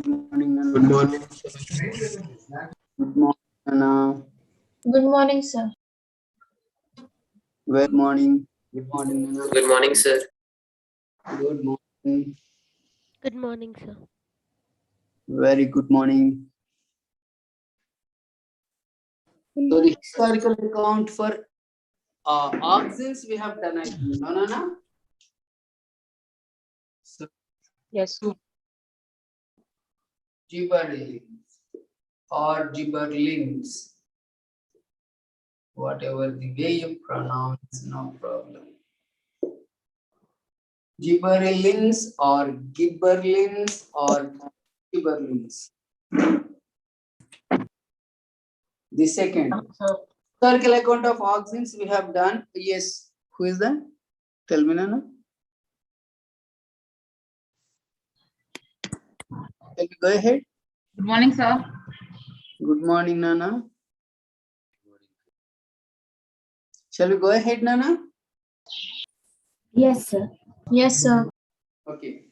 Good morning, Good Nana. morning. Good morning, Nana. Good morning, sir. Good morning. Good morning, Nana. Good morning, sir. Good morning. Good morning, sir. Very good morning. So the historical account for auxins we have done, I think. No, Nana. So Yes. gibberellins or gibberellins, whatever the way you pronounce, no problem. Gibberellins or gibberellins or gibberellins. The second historical account of auxins we have done. Yes, who is that? Tell me, Nana. Can we go ahead? Good morning, sir. Good morning, Nana. Shall we go ahead, Nana? Yes, sir. Yes, sir. Okay.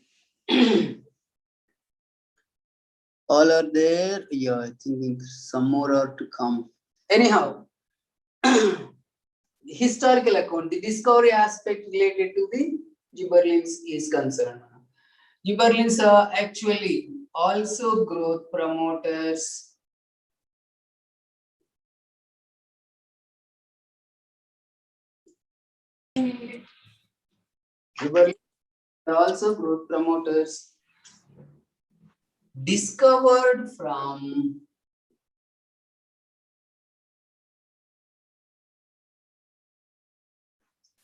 All are there. Yeah, I think some more are to come. Anyhow, historical account, the discovery aspect related to the gibberellins is concerned. Gibberellins are actually also growth promoters. Gibberellins are also growth promoters discovered from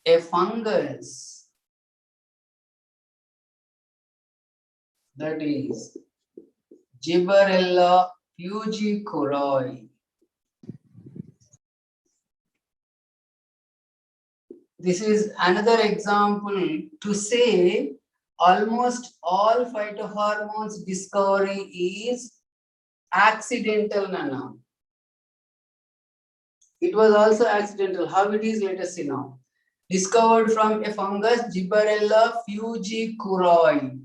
a fungus that is Gibberella fujikuroi. This is another example to say almost all phytohormones discovery is accidental, Nana. It was also accidental. How it is, let us see now. Discovered from a fungus, Gibberella fujikuroi.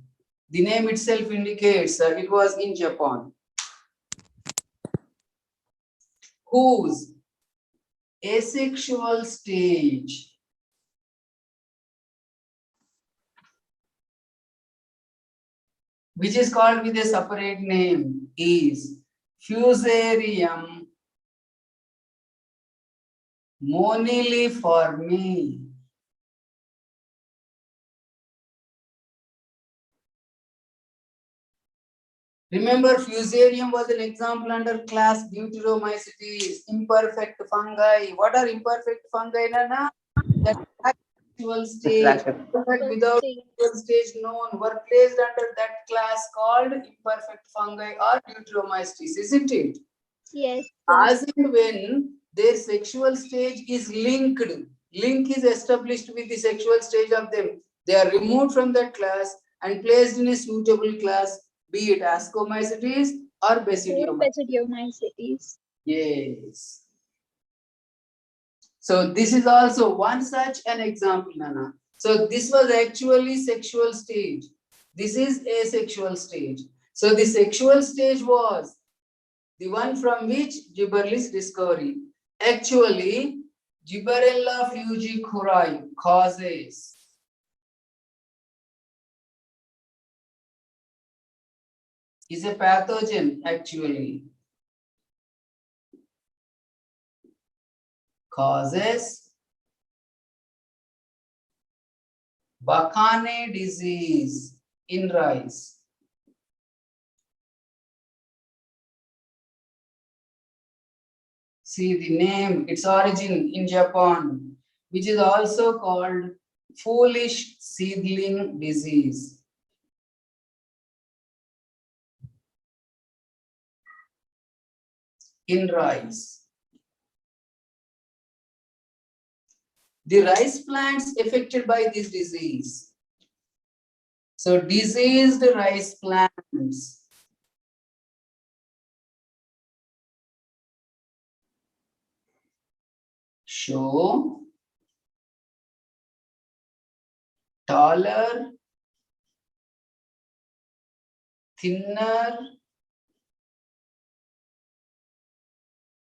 The name itself indicates that it was in Japan. Whose asexual stage which is called with a separate name is Fusarium moniliforme. Remember, Fusarium was an example under class Deuteromycetes, imperfect fungi. What are imperfect fungi, Nana? That actual stage, perfect without actual stage known, were placed under that class called imperfect fungi or Deuteromycetes, isn't it? Yes. As and when their sexual stage is linked, link is established with the sexual stage of them, they are removed from that class and placed in a suitable class, be it Ascomycetes or Basidiomycetes. Basidiomycetes. Yes. So this is also one such an example, Nana. So this was actually sexual stage. This is asexual stage. So the sexual stage was the one from which gibberellins discovery. Actually, Gibberella fujikuroi causes is a pathogen actually. Causes Bakane disease in rice. See the name, its origin in Japan, which is also called foolish seedling disease. In rice. The rice plants affected by this disease. So diseased rice plants show taller, thinner,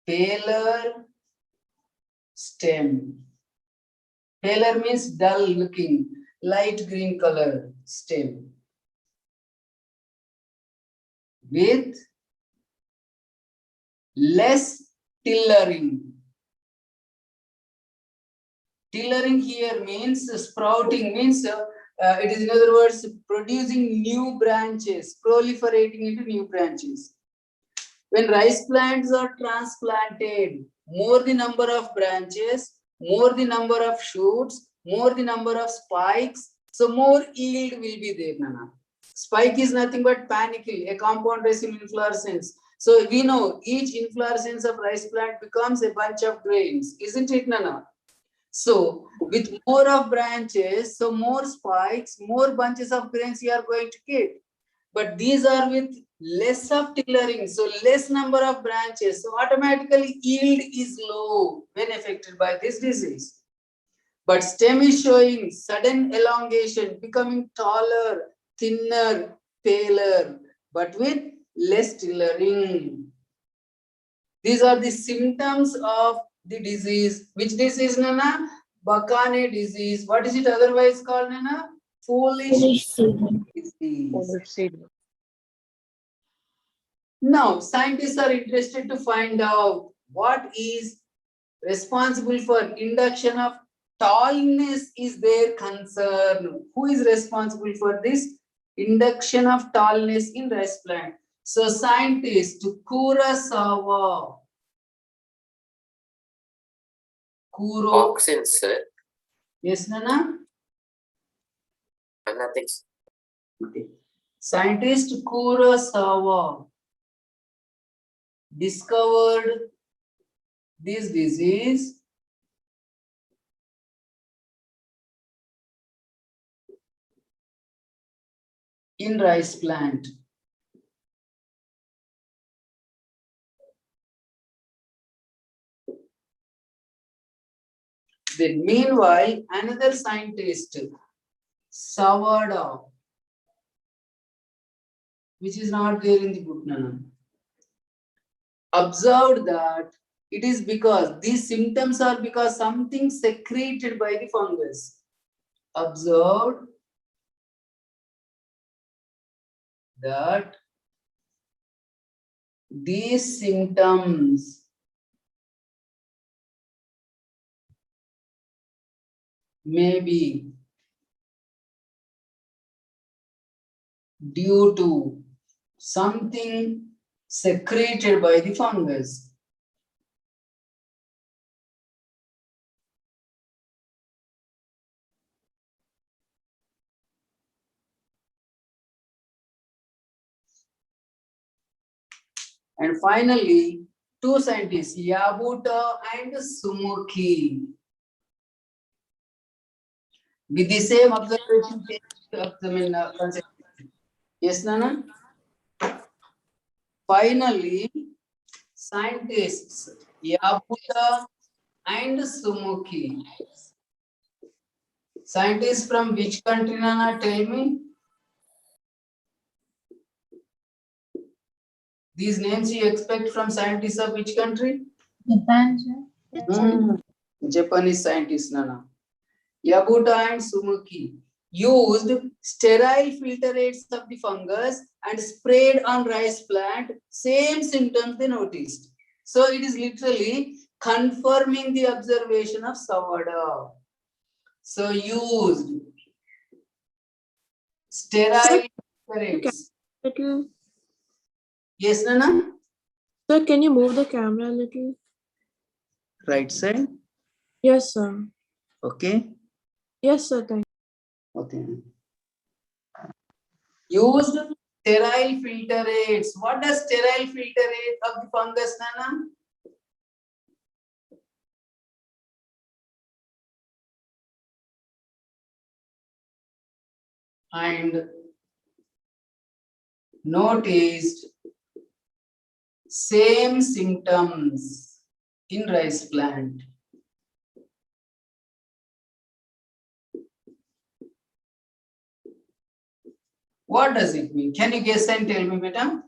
paler stem. Paler means dull looking, light green color stem. With less tillering. Tillering here means sprouting, means it is in other words producing new branches, proliferating into new branches. When rice plants are transplanted, more the number of branches, more the number of shoots, more the number of spikes, so more yield will be there, Nana. Spike is nothing but panicle, a compound raceme inflorescence. So we know each inflorescence of rice plant becomes a bunch of grains, isn't it, Nana? So with more of branches, so more spikes, more bunches of grains you are going to get. But these are with less of tillering, so less number of branches. So automatically yield is low when affected by this disease. But stem is showing sudden elongation, becoming taller, thinner, paler, but with less tillering. These are the symptoms of the disease. Which disease, Nana? Bakane disease. What is it otherwise called, Nana? Foolish disease. Now, scientists are interested to find out what is responsible for induction of tallness is their concern. Who is responsible for this induction of tallness in rice plant? So scientist Kurosawa. Auxin, sir. Yes, Nana? Nothing. Okay. Scientist Kurosawa discovered this disease in rice plant. Then meanwhile, another scientist, Sawada, which is not there in the book, Nana, observed that it is because these symptoms are because something secreted by the fungus. Observed that these symptoms may be due to something secreted by the fungus. And finally, two scientists, Yabuta and Sumuki, with the same observation concept. Yes, Nana? Finally, scientists Yabuta and Sumuki. Scientists from which country, Nana? Tell me. These names you expect from scientists of which country? Japan, sir. Japanese scientists, Nana. Yabuta and Sumuki used sterile filtrates of the fungus and sprayed on rice plant. Same symptoms they noticed. So it is literally confirming the observation of Sawada. So used sterile filtrates. Little. Yes, Nana? Sir, can you move the camera a little? Right side. Yes, sir. Okay. Yes, sir. Thank Okay. Used sterile filtrates. What does sterile filtrate of the fungus, Nana? And noticed same symptoms in rice plant. What does it mean? Can you guess and tell me, madam?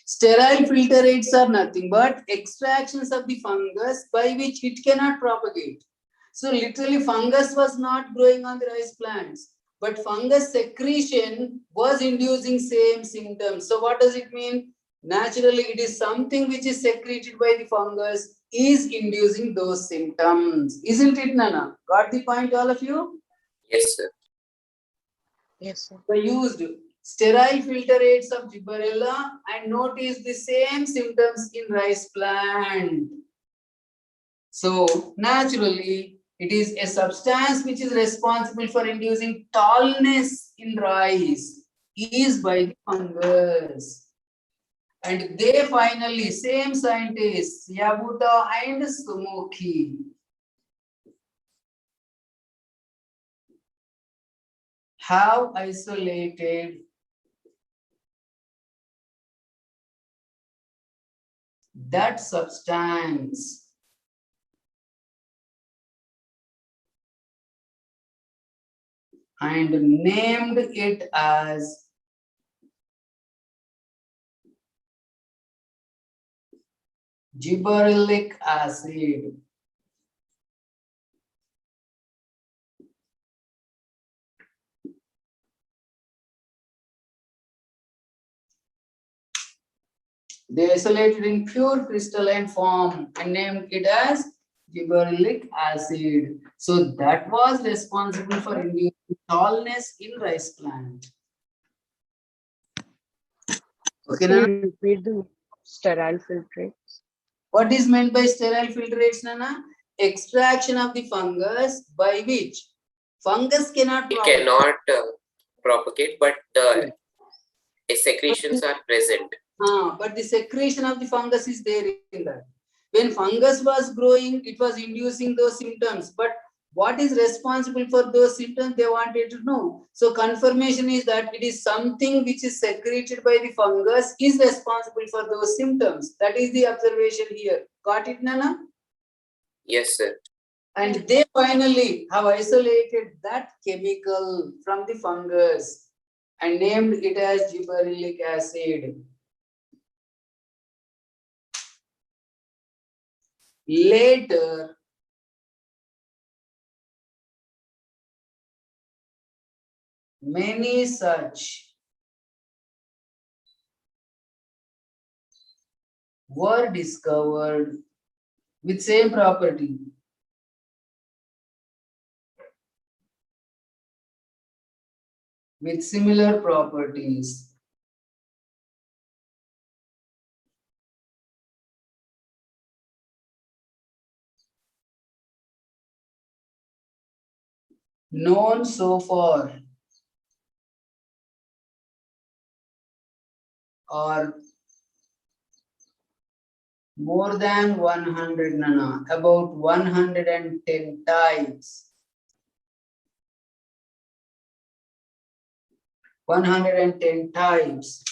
Sterile filtrates are nothing but extractions of the fungus by which it cannot propagate. So literally fungus was not growing on the rice plants, but fungus secretion was inducing same symptoms. So what does it mean? Naturally, it is something which is secreted by the fungus is inducing those symptoms. Isn't it, Nana? Got the point, all of you? Yes, sir. Yes, sir. They used sterile filtrates of gibberella and noticed the same symptoms in rice plant. So naturally, it is a substance which is responsible for inducing tallness in rice is by the fungus. And they finally, same scientists, Yabuta and Sumuki, have isolated that substance and named it as gibberellic acid. They isolated in pure crystalline form and named it as gibberellic acid. So that was responsible for inducing tallness in rice plant. Okay, Can Nana? you repeat the sterile filtrates? What is meant by sterile filtrates, Nana? Extraction of the fungus by which fungus cannot It propagate. cannot propagate, but the secretions are present. But the secretion of the fungus is there in that. When fungus was growing, it was inducing those symptoms. But what is responsible for those symptoms, they wanted to know. So confirmation is that it is something which is secreted by the fungus is responsible for those symptoms. That is the observation here. Got it, Nana? Yes, sir. And they finally have isolated that chemical from the fungus and named it as gibberellic acid. Later, many such were discovered with same property. With similar properties. Known so far are more than 100, Nana, about 110 types. 110 types.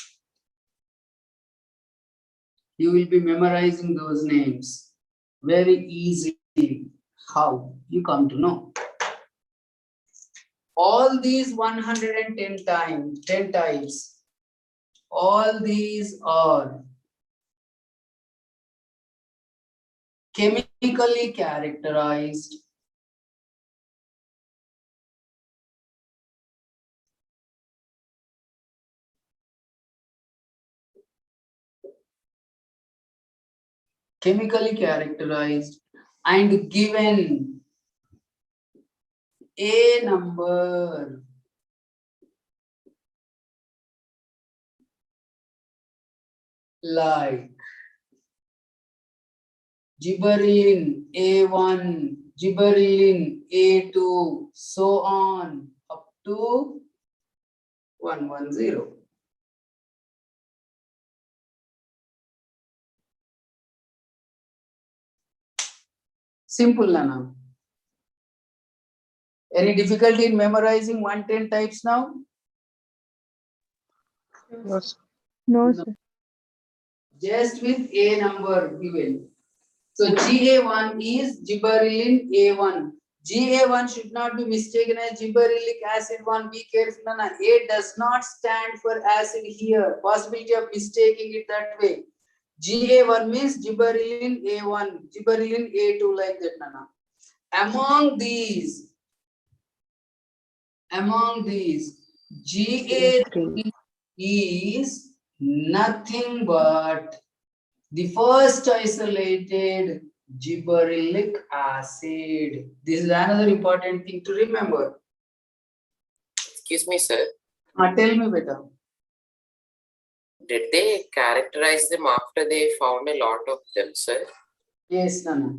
You will be memorizing those names very easily. How? You come to know. All these 110 10 types, all these are chemically characterized and given a number like gibberellin A1, gibberellin A2, so on up to 110. Simple, Nana. Any difficulty in memorizing 110 types now? No, sir. No, sir. Just with a number given. So GA1 is gibberellin A1. GA1 should not be mistaken as gibberellic acid 1. Be careful, Nana. A does not stand for acid here. Possibility of mistaking it that way. GA1 means gibberellin A1, gibberellin A2, like that, Nana. Among these, GA3 is nothing but the first isolated gibberellic acid. This is another important thing to remember. Excuse me, sir. Tell me, beta. Did they characterize them after they found a lot of them, sir? Yes, Nana.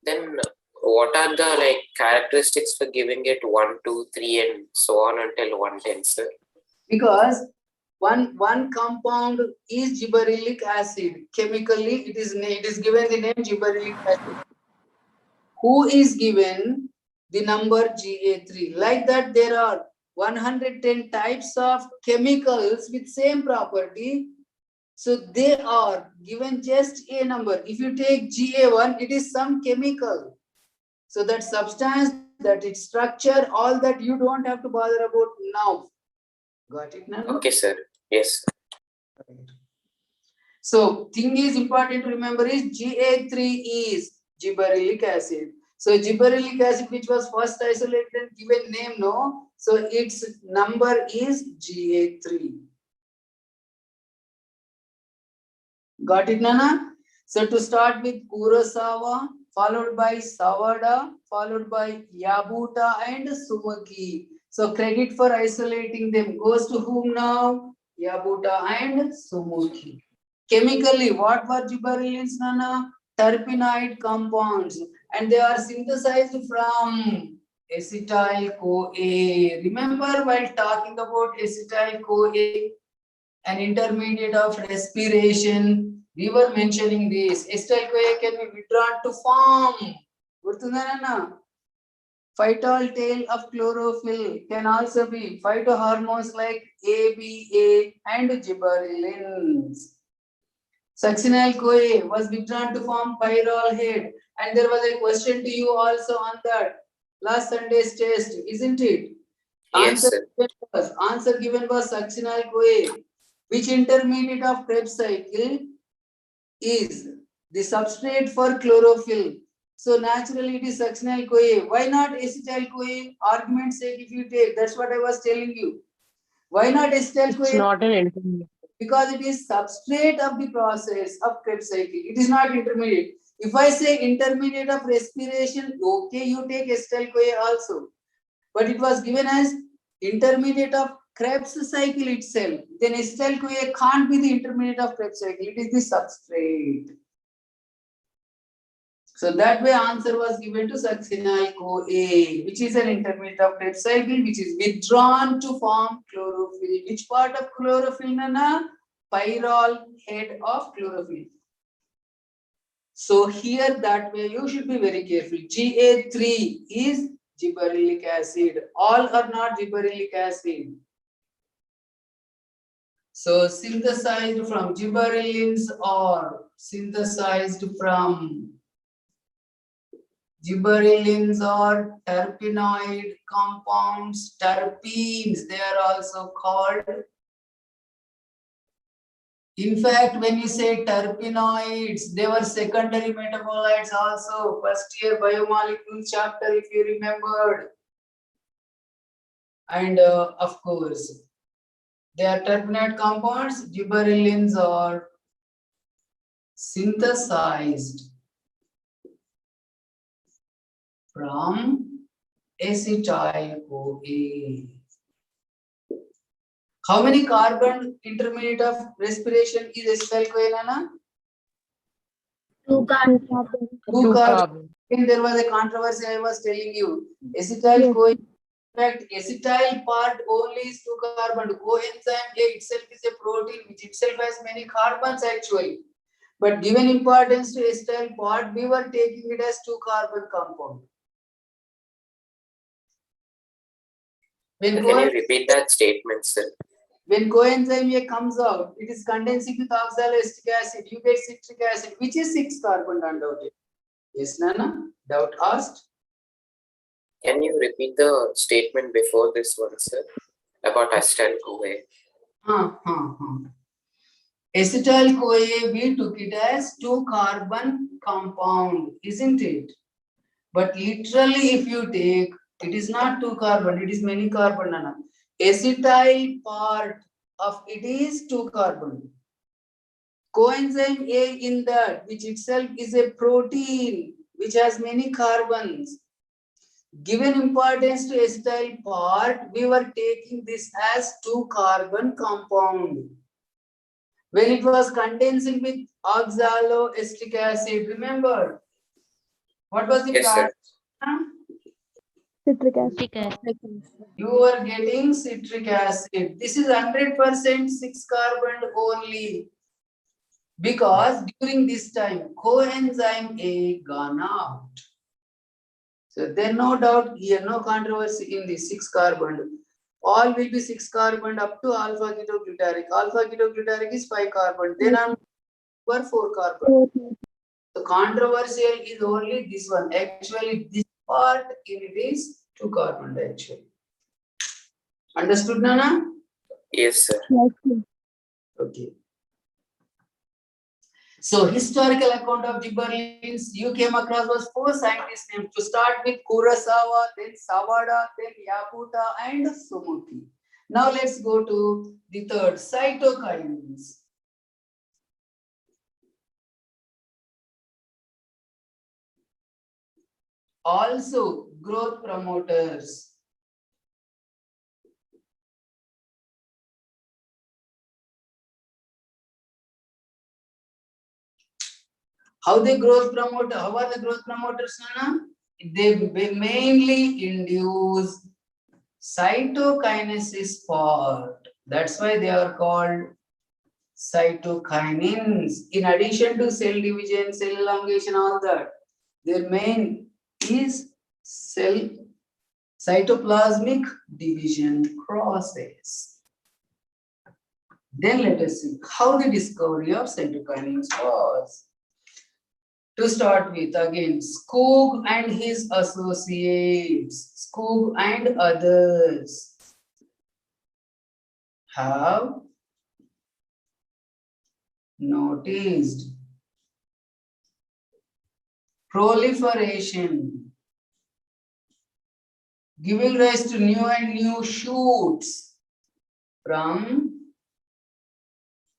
Then what are the characteristics for giving it 1, 2, 3, and so on until 110, sir? Because one compound is gibberellic acid. Chemically, it is given the name gibberellic acid. Who is given the number GA3? Like that, there are 110 types of chemicals with same property. So they are given just a number. If you take GA1, it is some chemical. So that substance, that its structure, all that you don't have to bother about now. Got it, Nana? Okay, sir. Yes. So thing is important to remember is GA3 is gibberellic acid. So gibberellic acid, which was first isolated and given name, no. So its number is GA3. Got it, Nana? So to start with Kurosawa, followed by Sawada, followed by Yabuta and Sumaki. So credit for isolating them goes to whom now? Yabuta and Sumaki. Chemically, what were gibberellins, Nana? Terpenoid compounds, and they are synthesized from acetyl-CoA. Remember, while talking about acetyl-CoA, an intermediate of respiration, we were mentioning this. Acetyl-CoA can be withdrawn to form. Phytol tail of chlorophyll can also be phytohormones like ABA and gibberellins. Succinyl-CoA was withdrawn to form pyrrole head, and there was a question to you also on that last Sunday's test, isn't it? Yes, sir. Answer given was succinyl-CoA. Which intermediate of Krebs cycle is the substrate for chlorophyll? So naturally it is succinyl-CoA. Why not acetyl-CoA? Argument's sake, if you take, that's what I was telling you. Why not acetyl-CoA? It's not an intermediate. Because it is substrate of the process of Krebs cycle. It is not intermediate. If I say intermediate of respiration, okay, you take acetyl-CoA also. But it was given as intermediate of Krebs cycle itself. Then acetyl-CoA can't be the intermediate of Krebs cycle. It is the substrate. So that way answer was given to succinyl-CoA, which is an intermediate of Krebs cycle, which is withdrawn to form chlorophyll. Which part of chlorophyll, Nana? Pyrrole head of chlorophyll. So here that way you should be very careful. GA3 is gibberellic acid. All are not gibberellic acid. So synthesized from gibberellins or synthesized from gibberellins or terpenoid compounds, terpenes, they are also called. In fact, when you say terpenoids, they were secondary metabolites also. First year biomolecules chapter, if you remembered. And of course, they are terpenoid compounds. Gibberellins are synthesized from acetyl-CoA. How many carbon intermediate of respiration is acetyl-CoA, Nana? 2 carbon. 2 carbon. There was a controversy I was telling you. Acetyl-CoA, in fact, acetyl part only is 2 carbon. Coenzyme A itself is a protein which itself has many carbons actually. But given importance to acetyl part, we were taking it as 2 carbon compound. Can you repeat that statement, sir? When coenzyme A comes out, it is condensing with oxaloacetic acid. You get citric acid, which is 6 carbon undoubtedly. Yes, Nana? Doubt asked? Can you repeat the statement before this one, sir, about acetyl-CoA? Acetyl-CoA, we took it as 2-carbon compound, isn't it? But literally, if you take, it is not 2-carbon, it is many carbon. Nana. Acetyl part of it is 2-carbon. Coenzyme A in that, which itself is a protein, which has many carbons. Given importance to acetyl part, we were taking this as 2-carbon compound. When it was condensing with oxaloacetic acid, remember? What was the Yes, sir. product? Citric acid. Citric acid. You are getting citric acid. This is 100% 6-carbon only. Because during this time, coenzyme A gone out. So there no doubt here, no controversy in the 6-carbon. All will be 6-carbon up to alpha ketoglutarate. Alpha ketoglutarate is 5-carbon. Then on 4-carbon. The controversial is only this one. Actually, this part in it is 2-carbon actually. Understood, Nana? Yes, sir. Okay. So historical account of gibberellins you came across was 4 scientists names. To start with Kurosawa, then Sawada, then Yakuta and Sumuki. Now let's go to the third, cytokines. Also growth promoters. How are the growth promoters, Nana? They mainly induce cytokinesis part. That's why they are called cytokinins. In addition to cell division, cell elongation, all that, their main is cell cytoplasmic division process. Then let us see how the discovery of cytokinins was. To start with, again, Skoog and his associates, Skoog and others have noticed proliferation, giving rise to new shoots from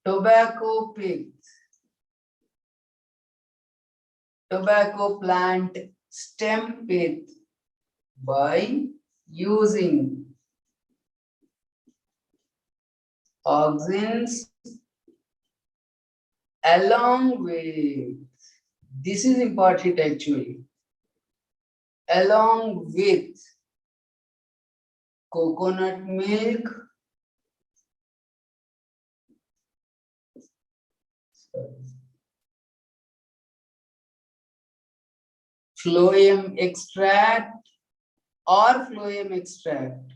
tobacco plant stem pith by using auxins along with, this is important actually, along with coconut milk, phloem extract or phloem extract.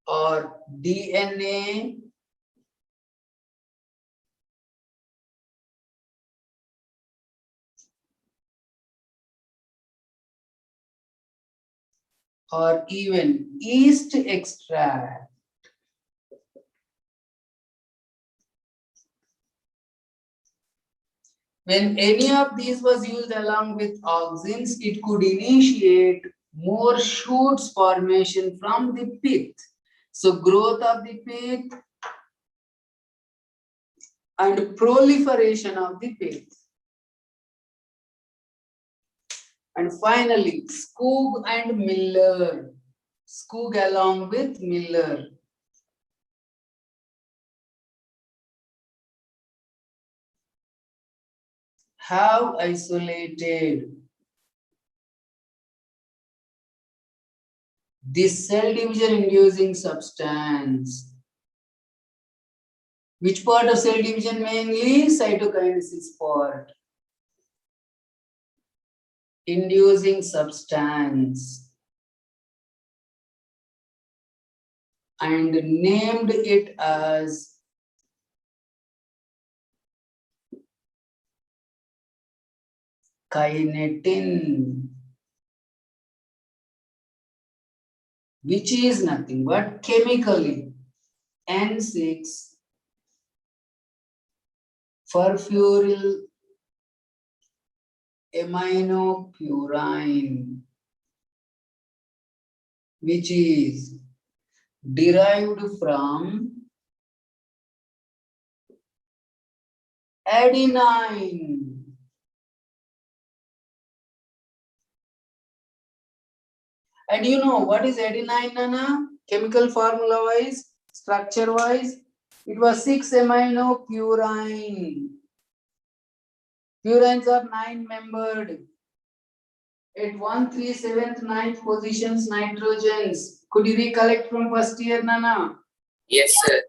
Or DNA or even yeast extract. When any of these was used along with auxins, it could initiate more shoots formation from the pith. So growth of the pith and proliferation of the pith. And finally, Skoog and Miller. Skoog along with Miller. Have isolated this cell division inducing substance. Which part of cell division? Mainly cytokinesis part. Inducing substance. And named it as kinetin, which is nothing but chemically N6 furfuryl aminopurine, which is derived from adenine. And you know what is adenine, Nana? Chemical formula wise, structure wise, it was 6-aminopurine. Purines are 9-membered. At 1, 3, 7th, 9th positions, nitrogens. Could you recollect from first year, Nana? Yes, sir.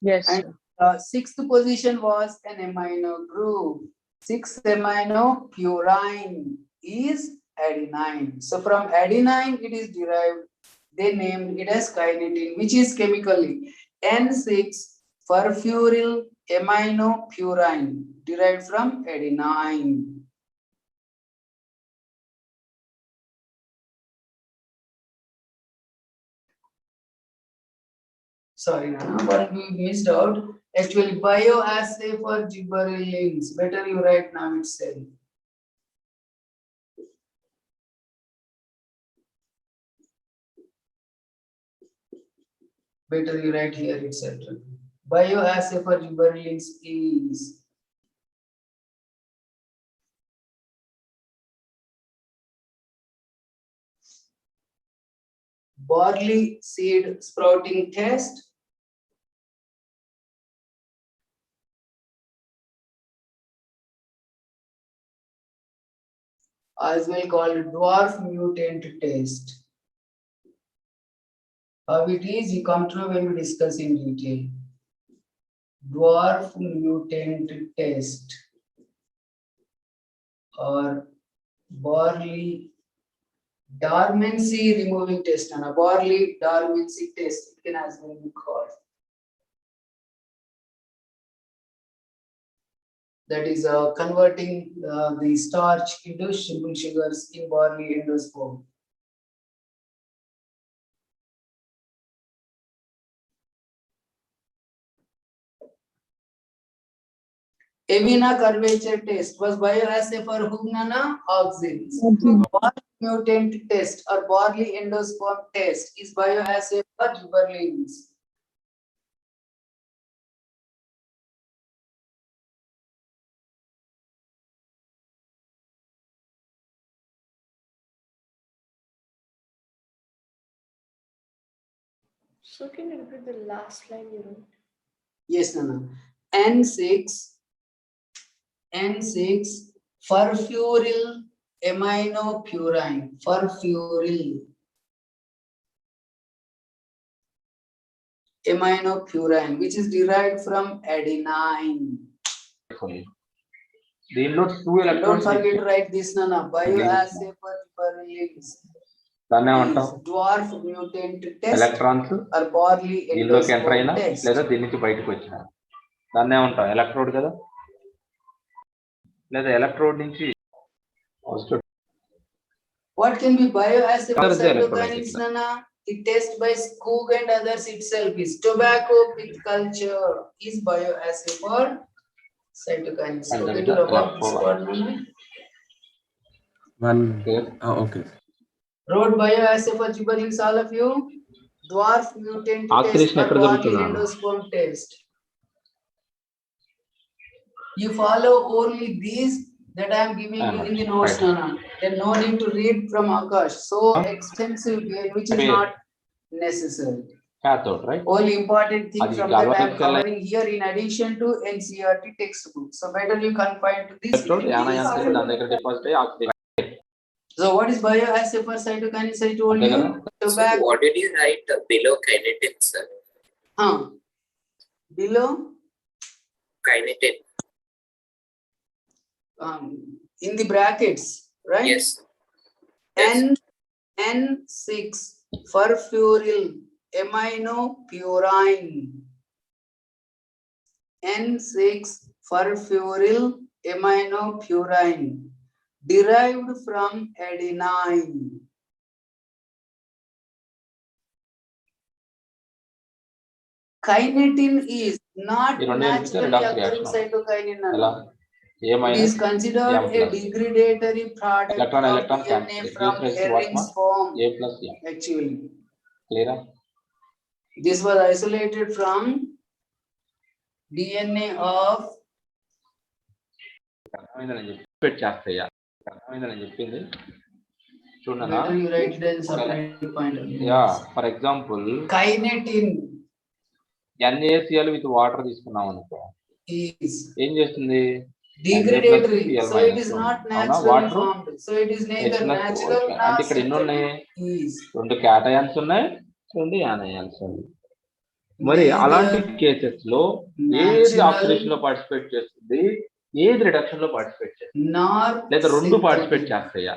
Yes, And sir. 6th position was an amino group. 6-aminopurine is adenine. So from adenine it is derived. They named it as kinetin, which is chemically N6 furfuryl aminopurine, derived from adenine. Sorry, Nana, but we missed out. Actually, bioassay for gibberellins. Better you write now itself. Better you write here itself. Bioassay for gibberellins is barley seed sprouting test, as well called dwarf mutant test. How it is, you come to know when we discuss in detail. Dwarf mutant test or barley dormancy removing test, and a barley dormancy test, it can as well be called. That is converting the starch into simple sugars in barley endosperm. Avena curvature test was bioassay for whom, Nana? Auxins. Barley mutant test or barley endosperm test is bioassay for gibberellins. So can you repeat the last line you wrote? Yes, Nana. N6 furfuryl aminopurine. Furfuryl aminopurine, which is derived from adenine. దీనిలో 2 Don't electrons forget to write this, Nana. Bioassay for gibberellins దాన్ని ఏమంటాం is dwarf mutant test electrons or barley దీనిలోకి enter endosperm అయినా test. లేదా దీని నుంచి బయటకు వచ్చిన దాన్ని ఏమంటాం ఎలక్ట్రోడ్ కదా లేదా ఎలక్ట్రోడ్ నుంచి What can be bioassay for What are the cytokinins, electrolytes? Nana? The test by Skoog and others itself is tobacco pith culture is bioassay for cytokinins. And Okay, that is to the rub up this electrolyte. word, Nana. One. Okay. Oh, okay. Road bioassay for gibberellins, all of you. Dwarf mutant Oxidation test or ఎక్కడ barley జరుగుతుందా? endosperm test. You follow only these that I am giving you in the notes, Right. Nana. Then no need to read from Akash. So extensive here, which is Okay. not necessary. cathode, right? Only important thing Adi from that I am galvanic cell covering here in addition to NCERT textbook. So better you confine to this. Electrode anions దాని దగ్గర deposit అయ్యి oxidation So what is bioassay for cytokinins? I told అంతే you. కదా So Tobacco. what did you write below kinetin, sir? Below Kinetin. in the brackets, right? Yes. Yes. N6 furfuryl aminopurine. N6 furfuryl aminopurine derived from adenine. Kinetin is not ఈ రెండు కలిపితే naturally redox occurring reaction cytokinin. ఎలా It A- is considered M a plus. degradatory product Electron of electron DNA cancel. It from gives rise to what, Herring's form. A plus M. Actually, Clear? this was isolated from DNA of. అర్థమైందని చెప్పి చేస్తాయా అర్థమైందని చెప్పింది చూడనా Better you write it as a separate point. Yeah for example Kinetin NaCl with water తీసుకున్నాం అనుకో is ఏం చేస్తుంది degradatory, so it is not అవునా naturally water formed. So it is neither natural nor అంటే ఇక్కడ ఎన్ని ఉన్నాయి synthetic. Is రెండు క్యాటయాన్స్ ఉన్నాయి రెండు యానయాన్స్ ఉన్నాయి మరి అలాంటి కేసెస్ లో ఏది natural ఆక్సిడేషన్ లో పార్టిసిపేట్ చేస్తుంది ఏది రిడక్షన్ లో పార్టిసిపేట్ చేస్తుంది nor లేదా రెండు పార్టిసిపేట్ synthetic. చేస్తాయా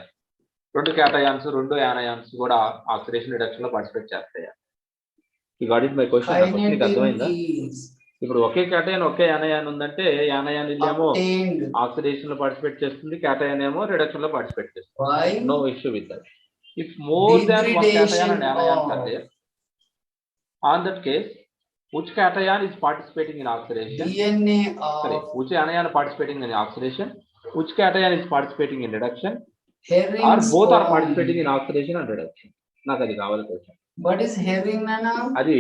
రెండు క్యాటయాన్స్ రెండు యానయాన్స్ కూడా ఆక్సిడేషన్ రిడక్షన్ లో పార్టిసిపేట్ చేస్తాయా ఈ గాట్ ఇట్ మై క్వశ్చన్ నీకు అర్థమైందా Kinetin is ఇప్పుడు ఒకే క్యాటయాన్ ఒకే యానయాన్ ఉందంటే యానయాన్ ఏమో obtained ఆక్సిడేషన్ లో పార్టిసిపేట్ చేస్తుంది క్యాటయాన్ ఏమో రిడక్షన్ లో పార్టిసిపేట్ చేస్తుంది by no issue with that if more than one cation and anions degradation are of there on that case which cation is participating in oxidation DNA sorry of which anion participating in oxidation which cation is participating in reduction or Herring's both are form. participating in oxidation and reduction నాకు అది కావాలి question What is herring, Nana? అది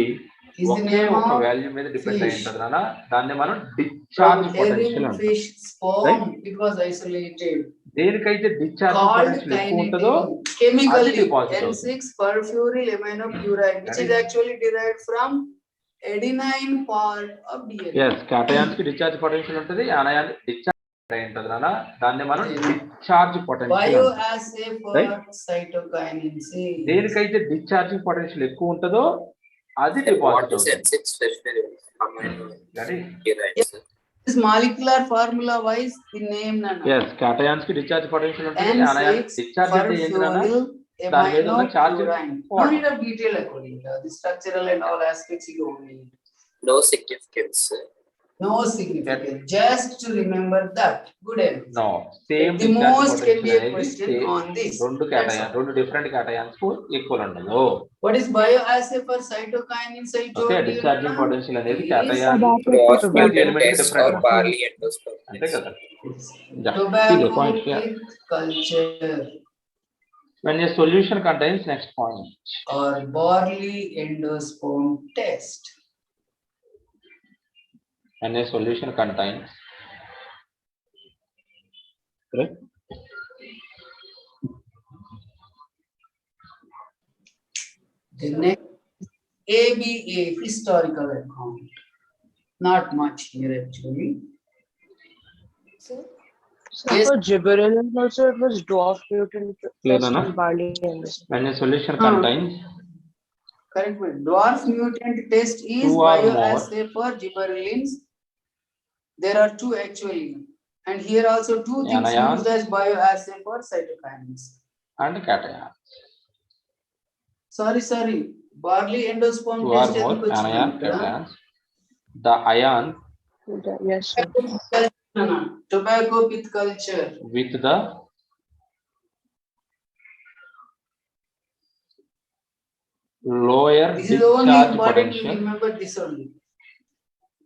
Is the ఒకే name ఒక of value మీద depend అయి fish. ఉంటుంది నాన్న దాన్ని మనం From డిశ్చార్జ్ పొటెన్షియల్ herring అంటాం fish sperm, it was isolated. దేనికైతే డిశ్చార్జ్ Called పొటెన్షియల్ ఎక్కువ ఉంటుందో kinetin. Chemically, deposit N6 perfluoryl aminopurine, which is actually derived from adenine part of DNA. yes cations కి డిశ్చార్జ్ పొటెన్షియల్ ఉంటుంది anion discharge అయి ఉంటుంది నాన్న దాన్ని మనం డిశ్చార్జ్ పొటెన్షియల్ అంటాం Bioassay for Right. cytokinin C. దేనికైతే డిశ్చార్జింగ్ పొటెన్షియల్ ఎక్కువ ఉంటుందో అది What డిపాజిట్ is అవుతుంది N6 tertiary amino Got it? purines? This molecular formula wise, the name, Nana. yes cations కి డిశ్చార్జ్ పొటెన్షియల్ ఉంటుంది యానయాన్ N6 డిశ్చార్జ్ అంటే ఏంటి నాన్న perfluoryl దాని మీద ఉన్న charge aminopurine. No water. need of detail according to the structural and all aspects you don't need. No significance. No significance. Just to remember that. Good enough. No same The discharge most can be potential a అనేది question on this. రెండు That's cation all. రెండు different cations కు equal ఉండదు What is bioassay for cytokinin? I told okay you, discharging Nana. Potential అనేది Is cation Cross ప్రతి mutant element కి test different or barley endosperm అంతే test. కదా Yeah. See the Tobacco point here. with culture When a solution contains next point or barley endosperm test. when a solution contains correct The next ABA historical account. Not much here actually. So, So Yes. for gibberellin also it was dwarf mutant Clear, plus Nana? barley and this. when a solution Huh. contains Correct. But dwarf mutant test is Two or bioassay for gibberellins. There are two actually. And here also two things Anions. used as bioassay for cytokines. and cation Sorry. Barley endosperm two or test more ఎందుకు వచ్చింది anion ఇక్కడ? cations the ion Yes, sir. Tobacco with culture. with the lower This is only discharge important to potential remember this only.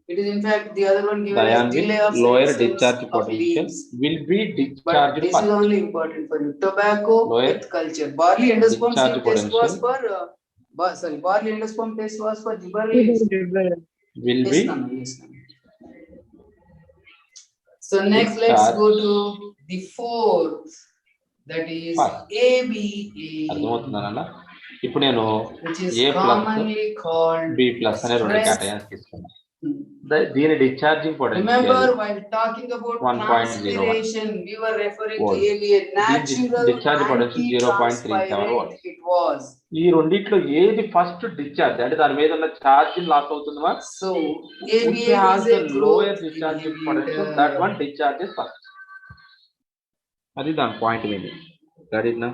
It is in fact the other one the given ion as delay of with lower senescence discharge of potential leaves. will be But discharged this is first only important for you. Tobacco Lower with culture. Barley endosperm discharge test was potential. for barley endosperm test was for gibberellins. Gibberellin. will Yes, be ma'am. Yes, ma'am. So next, let's go to the fourth. That is First. ABA, అర్థమవుతుందన్న ఇప్పుడు నేను which is A plus commonly called B plus అనే రెండు stress. cations తీసుకున్నాను దీని discharging potential Remember, while talking about 1.01 transpiration, we were referring to Volt. ABA, natural discharge potential 0.37 antitranspirant volt. it was. ఈ రెండిట్లో ఏది first discharge అంటే దాని మీద ఉన్న ఛార్జ్ లాస్ అవుతుందా So which ABA has is the a lower growth discharging potential that one inhibitor. discharges first అది దాని పాయింట్ మీద గడినా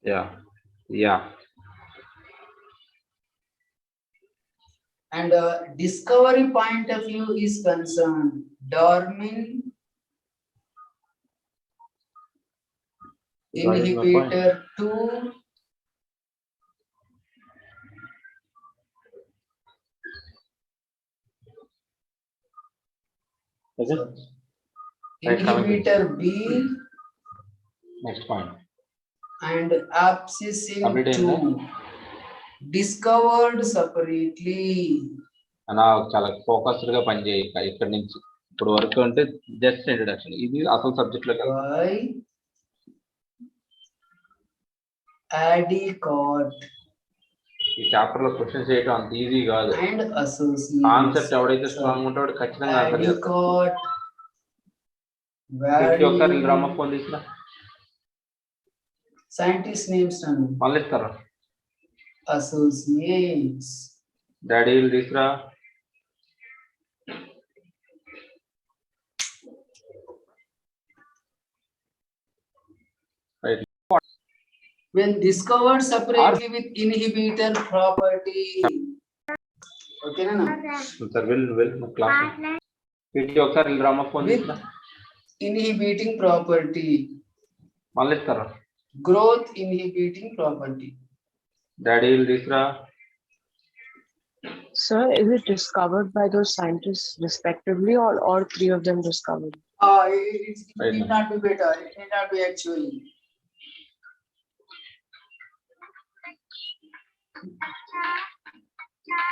yeah and discovery point of view is concerned, Darwin You got it, my point. inhibitor 2 Okay. Right, coming to inhibitor B next point. and abscissing Complete in 2 discovered separately. అలా చాలా focused గా పనిచేయి ఇక్కడ నుంచి ఇప్పుడు వరకు అంటే just introduction, ఇది అసలు సబ్జెక్ట్ లో by Adicott ఈ చాప్టర్ లో క్వశ్చన్ చేయడం అంత ఈజీ కాదు. and associates. కాన్సెప్ట్ ఎవడైతే స్ట్రాంగ్ ఉంటాడో ఖచ్చితంగా ఆన్సర్ చేస్తాడు. Adicott ఒకసారి value డ్రామా ఫోన్ తీసుకురా, scientist names and మళ్ళీ ఇస్తారా associates. డాడీ తీసుకురా. When discovered separately with inhibitor property. Okay, na? Sir well class వీటికి ఒకసారి డ్రామా ఫోన్ With తీసుకురా, inhibiting property, మళ్ళీ ఇస్తారా growth inhibiting property. డాడీ తీసుకురా. Sir, is it discovered by those scientists respectively, or all three of them discovered? It Right need now. not be better. It need not be actually.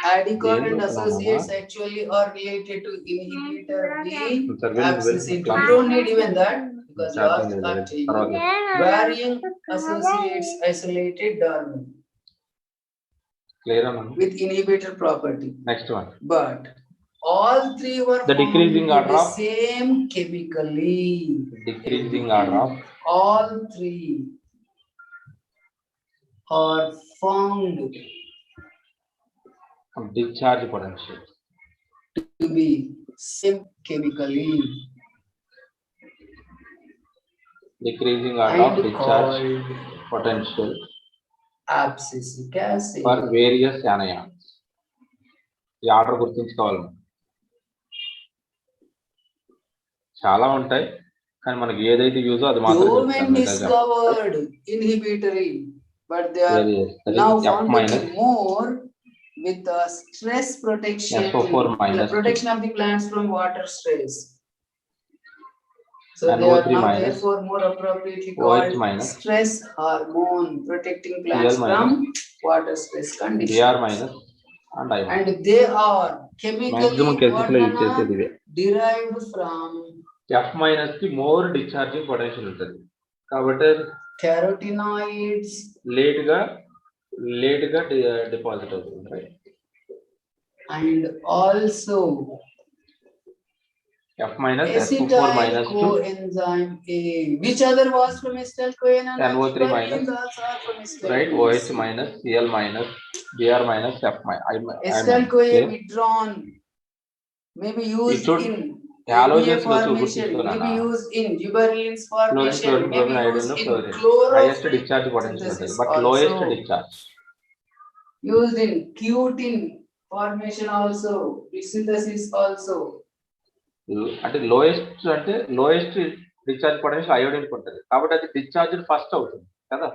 Adicott and associates actually are related to inhibitor B. Sir, Abscissing. You class. don't need even that because Chat last ఉంది, are changing. తర్వాత Varying associates isolated Darwin clear అన్న. with inhibitor property. Next one But all three were The decreasing found order the of- same chemically. Decreasing order of All three are found discharge potential. to be same chemically decreasing order of and discharge called potential abscisic acid. For various anions. ఈ order గుర్తుంచుకోవాలి మనం. చాలా ఉంటాయి కానీ మనకి ఏదైతే యూజో అది మాత్రం Domain discovered inhibitory, but they are now found to be more with the stress protection, SO4 minus the protection of the plants from water stress. So they NO3 are now minus, therefore more appropriately OH called minus, stress hormone, protecting plants Cl from minus, water stress conditions. Br minus and I And they are chemically maximum cases లో use what చేసేది ఇవే. derived from F minus కి more discharging potential ఉంటుంది కాబట్టి carotenoids late గా deposit అవుతుంది, right. and also F minus SO4 minus 2 coenzyme A. Which other was from acetyl CoA? NO3 minus, also are from acetyl right? CoA. OH minus, Cl minus, Br minus, F minus. Acetyl CoA withdrawn, may be used should- in halogens ABA లో formation, may be చూపిస్తున్నాను. used in gibberellins formation, Chlorine, may be bromine, used in iodine highest discharge chlorophyll potential ఉంటుంది, synthesis but lowest also. discharge. Used in cutin formation also, synthesis also. అంటే lowest discharge potential iodine ఉంటుంది కాబట్టి అది discharge first అవుతుంది కదా.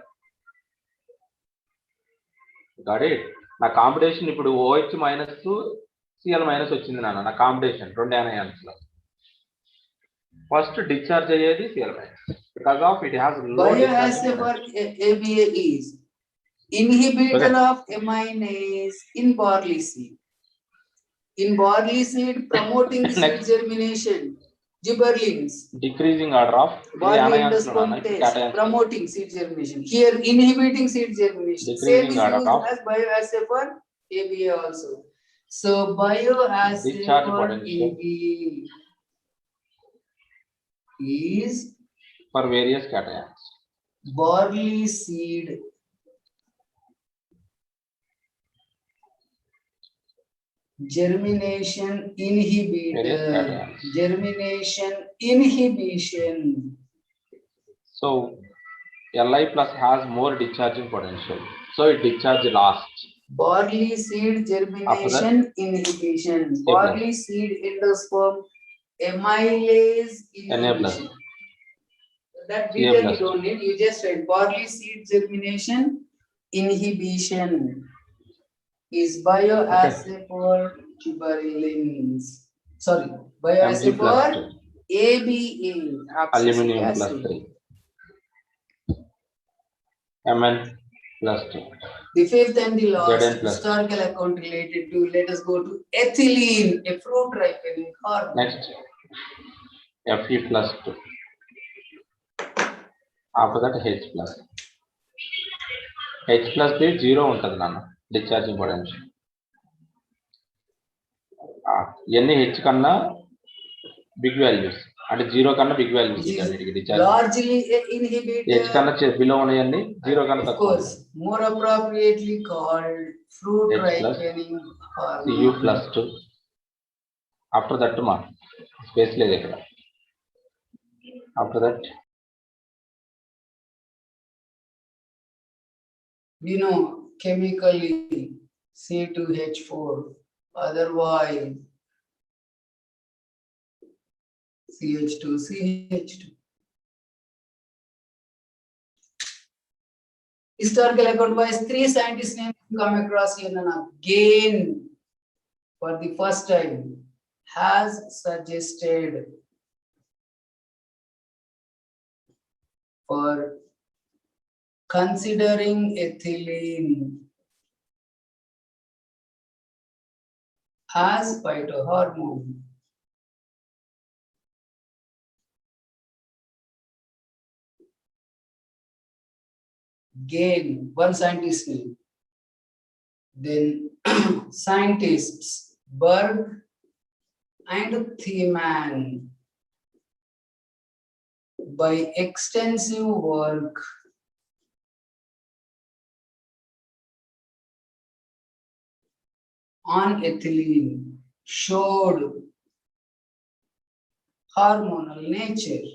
Got it. నా competition ఇప్పుడు OH minus Cl minus వచ్చింది నా కాంపిటీషన్ 2 యానయాన్స్ లో. ఫస్ట్ డిశ్చార్జ్ అయ్యేది Cl minus because of it has లో Bioassay for ABA is inhibitor of aminase in barley seed. In barley seed, promoting seed Next. germination, gibberellins. Decreasing order of Barley anions endosperm test, promoting seed germination. Here, inhibiting seed germination. Same Decreasing is order used of- as bioassay for ABA also. So, bioassay Discharge for potential. ABA is for various cations. barley seed germination inhibitor, cations. germination inhibition. So Li plus has more discharging potential, so it discharge last. Barley seed germination inhibition. Barley seed endosperm amylase Na plus. inhibition. That Ca detail plus. you don't need. You just write barley seed germination inhibition is bioassay for gibberellins. Sorry, bioassay Mg plus for 2. ABA, abscisic Aluminum plus acid. 3. Mn plus 2. The fifth and the last Zn plus. historical account related to, let us go to ethylene, a fruit ripening hormone. Next, Fe plus 2. After that, H plus. H plus the 0 ఉంటుంది నాన్న discharging potential. ఇవన్నీ H కన్నా big values అంటే 0 కన్నా big values వీటన్నిటికి discharge. Largely inhibited. H కన్నా below ఉన్నాయన్నీ 0 కన్నా Of తక్కువ. course, more appropriately called fruit H plus ripening Cu hormone. plus 2. After that మా స్పేస్ లేదు ఇక్కడ. After that We know chemically C2H4, otherwise CH2CH2. Historical account wise, 3 scientists names come across here. Nana. Again, for the first time, has suggested for considering ethylene as phytohormone. Again, one scientist name. Then scientists Berg and Thiemann, by extensive work on ethylene, showed hormonal nature.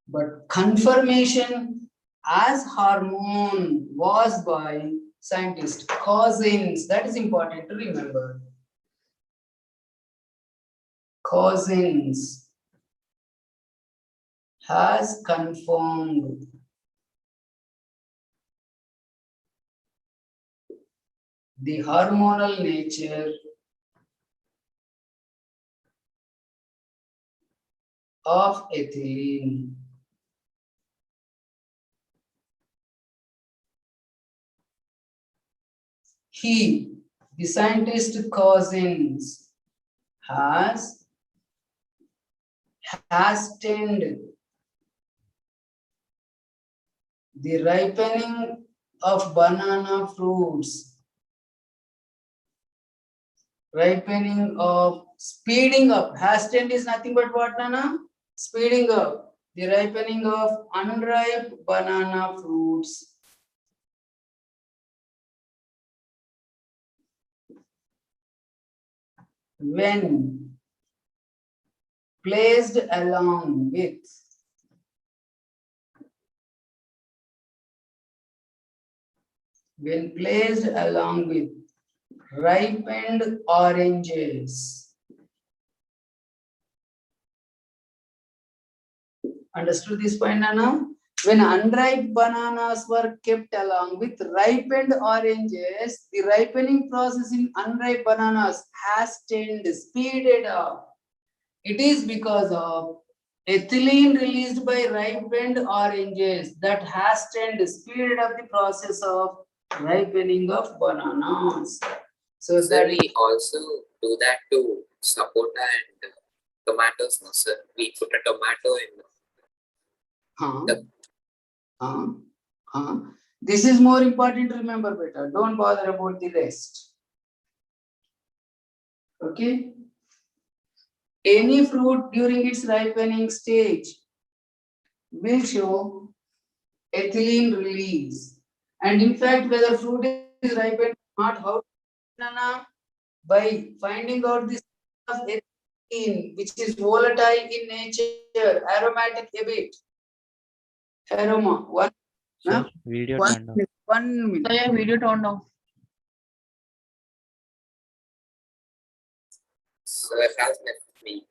But confirmation as hormone was by scientist Cousins. That is important to remember. Cousins has confirmed the hormonal nature of ethylene. He, the scientist Cousins, has hastened the ripening of banana fruits. Ripening of, speeding up. Hastened is nothing but what, Nana? Speeding up the ripening of unripe banana fruits. When placed along with ripened oranges. Understood this point, Nana? When unripe bananas were kept along with ripened oranges, the ripening process in unripe bananas hastened, speeded up. It is because of ethylene released by ripened oranges that hastened, speeded up the process of ripening of bananas. So Sir, that we also do that to sapota and tomatoes, no, sir. We put a tomato in. This is more important to remember better. Don't bother about the rest. Okay. Any fruit during its ripening stage will show ethylene release. And in fact, whether fruit is ripened or not, how, Nana? By finding out this of ethylene which is volatile in nature, aromatic a bit. Aroma. One, Sir, video one turned off. minute. 1 minute. So your video turned off. So it has left me.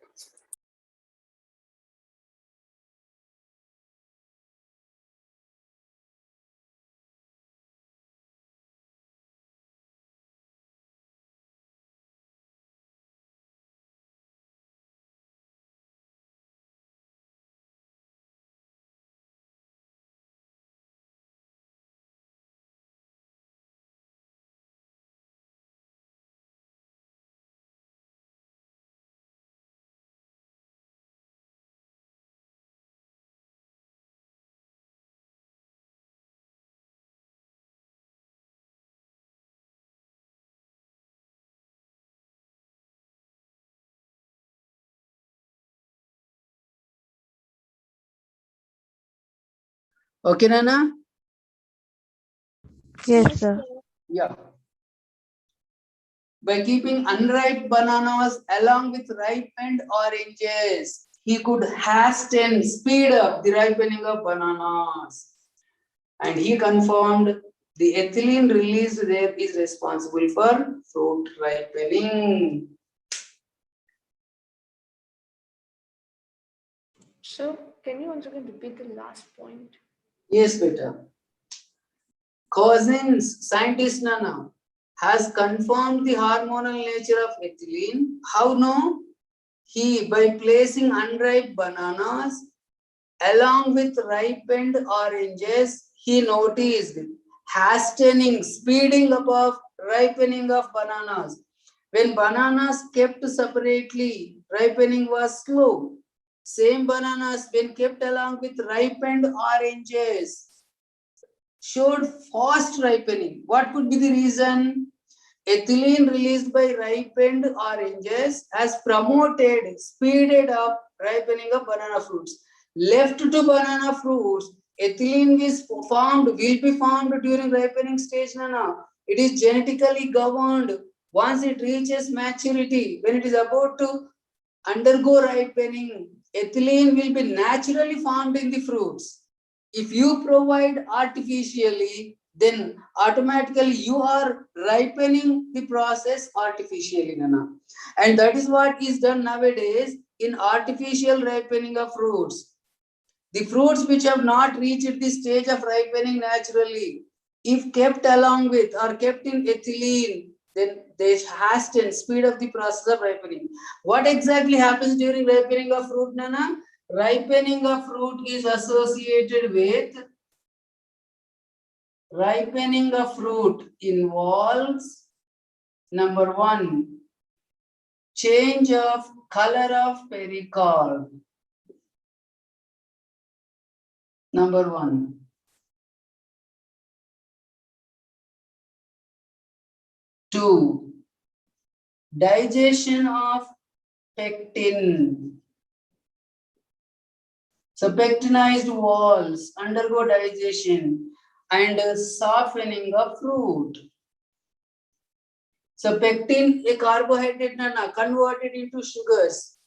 Okay, Nana? Yes, sir. Yeah. By keeping unripe bananas along with ripened oranges, he could hasten, speed up the ripening of bananas. And he confirmed the ethylene released there is responsible for fruit ripening. So can you once again repeat the last point? Yes, beta. Cousins, scientist Nana, has confirmed the hormonal nature of ethylene. How no? He, by placing unripe bananas along with ripened oranges, he noticed hastening, speeding up of ripening of bananas. When bananas kept separately, ripening was slow. Same bananas, when kept along with ripened oranges, showed fast ripening. What could be the reason? Ethylene released by ripened oranges has promoted, speeded up ripening of banana fruits. Left to banana fruits, ethylene is formed, will be formed during ripening stage, Nana. It is genetically governed. Once it reaches maturity, when it is about to undergo ripening, ethylene will be naturally formed in the fruits. If you provide artificially, then automatically you are ripening the process artificially, Nana. And that is what is done nowadays in artificial ripening of fruits. The fruits which have not reached the stage of ripening naturally, if kept along with or kept in ethylene, then they hasten, speed up the process of ripening. What exactly happens during ripening of fruit, Nana? Ripening of fruit is associated with ripening of fruit involves number one, change of color of pericarp. Number one. Two, digestion of pectin. So pectinized walls undergo digestion and softening of fruit. So pectin, a carbohydrate, Nana, converted into sugars.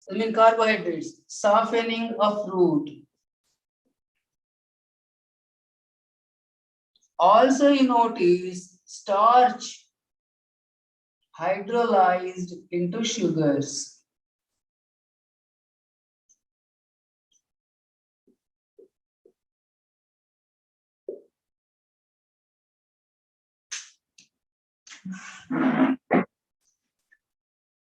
I mean carbohydrates, softening of fruit. Also you notice starch hydrolyzed into sugars.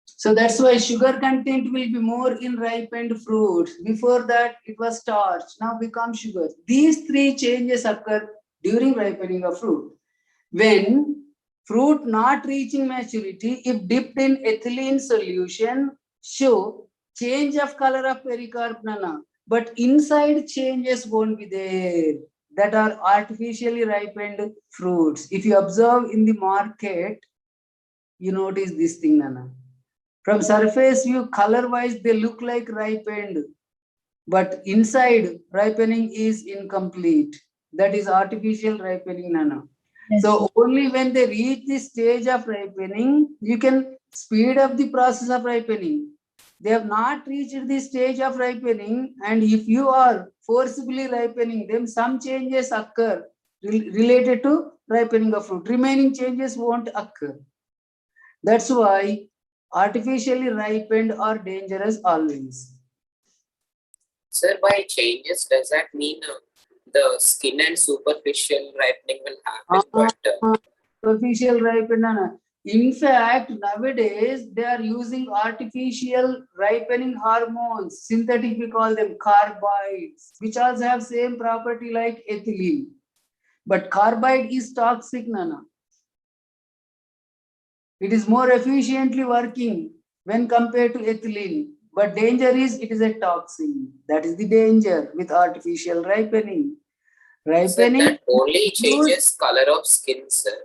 So that's why sugar content will be more in ripened fruits. Before that, it was starch, now become sugar. These three changes occur during ripening of fruit. When fruit not reaching maturity, if dipped in ethylene solution, show change of color of pericarp, Nana. But inside changes won't be there. That are artificially ripened fruits. If you observe in the market, you notice this thing, Nana. From surface view, color-wise, they look like ripened, but inside ripening is incomplete. That is artificial ripening, Nana. Yes. So only when they reach the stage of ripening, you can speed up the process of ripening. They have not reached the stage of ripening, and if you are forcibly ripening them, some changes occur related to ripening of fruit. Remaining changes won't occur. That's why artificially ripened are dangerous always. Sir, by changes, does that mean the skin and superficial ripening will happen? But Superficial ripened. In fact, nowadays they are using artificial ripening hormones, synthetic we call them carbides, which also have same property like ethylene. But carbide is toxic, Nana. It is more efficiently working when compared to ethylene. But danger is it is a toxin. That is the danger with artificial ripening. sir, Ripening. that only changes color of skin, sir.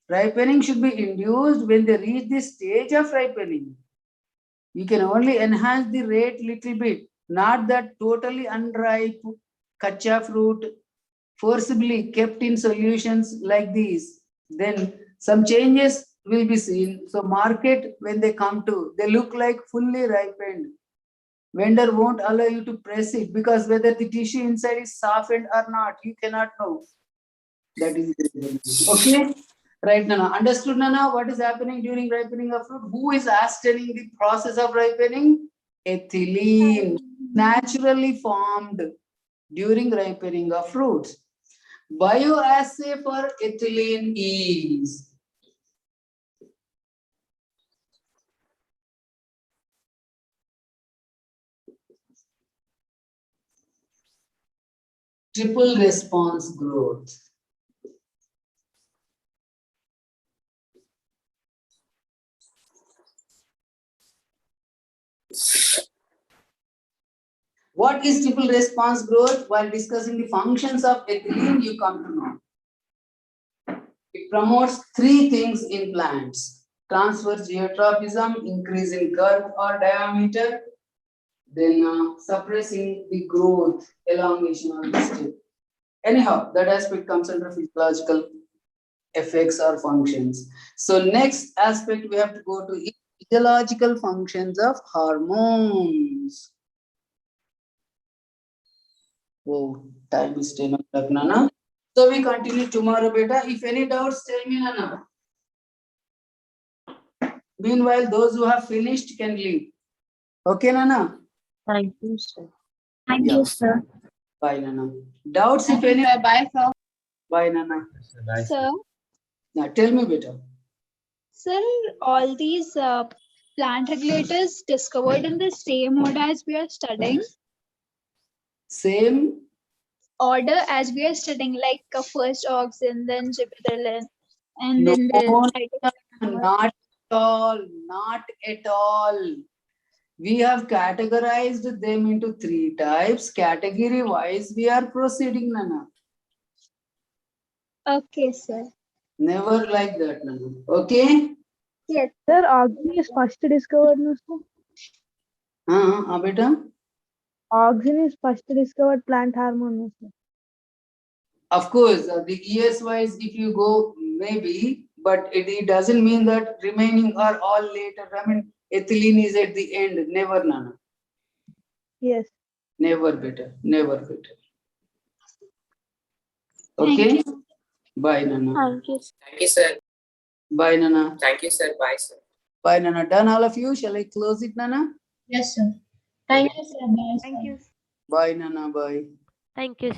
Ripening should be induced when they reach the stage of ripening. You can only enhance the rate little bit, not that totally unripe kacha fruit forcibly kept in solutions like these. Then some changes will be seen. So market, when they come to, they look like fully ripened. Vendor won't allow you to press it because whether the tissue inside is softened or not, you cannot know. That is it. Okay. Right, Nana. Understood, Nana? What is happening during ripening of fruit? Who is hastening the process of ripening? Ethylene, naturally formed during ripening of fruits. Bioassay for ethylene is triple response growth. What is triple response growth? While discussing the functions of ethylene, you come to know. It promotes three things in plants: transverse geotropism, increase in girth or diameter, then suppressing the growth, elongation of the stem. Anyhow, that aspect comes under physiological effects or functions. So next aspect we have to go to is physiological functions of hormones. Oh, time is 10 o'clock, Nana. So we continue tomorrow, beta. If any doubts, tell me, Nana. Meanwhile, those who have finished can leave. Okay, Nana? Thank you, sir. Thank Yeah. you, sir. Bye, Nana. Doubts, if any? Bye, sir. Bye, Nana. Sir, Now tell me, beta. sir, all these plant regulators discovered in the same order as we are studying, Same. like first auxin, then gibberellin, and No, then the not at all. Not at all. We have categorized them into three types. Category wise, we are proceeding, Nana. Okay, sir. Never like that, Nana. Okay? Yes. Sir, auxin is first discovered, no, sir? Beta? Auxin is first discovered plant hormone, no, sir? Of course, the years wise, if you go, maybe, but it doesn't mean that remaining are all later. I mean, ethylene is at the end. Never, Nana. Yes. Never better. Never better. Thank Okay? you. Bye, Nana. Thank you. Thank you, sir. Bye, Nana. Thank you, sir. Bye, sir. Bye, Nana. Done, all of you? Shall I close it, Nana? Yes, sir. Thank you, sir. Bye, Thank sir. you. Bye, Nana. Bye. Thank you.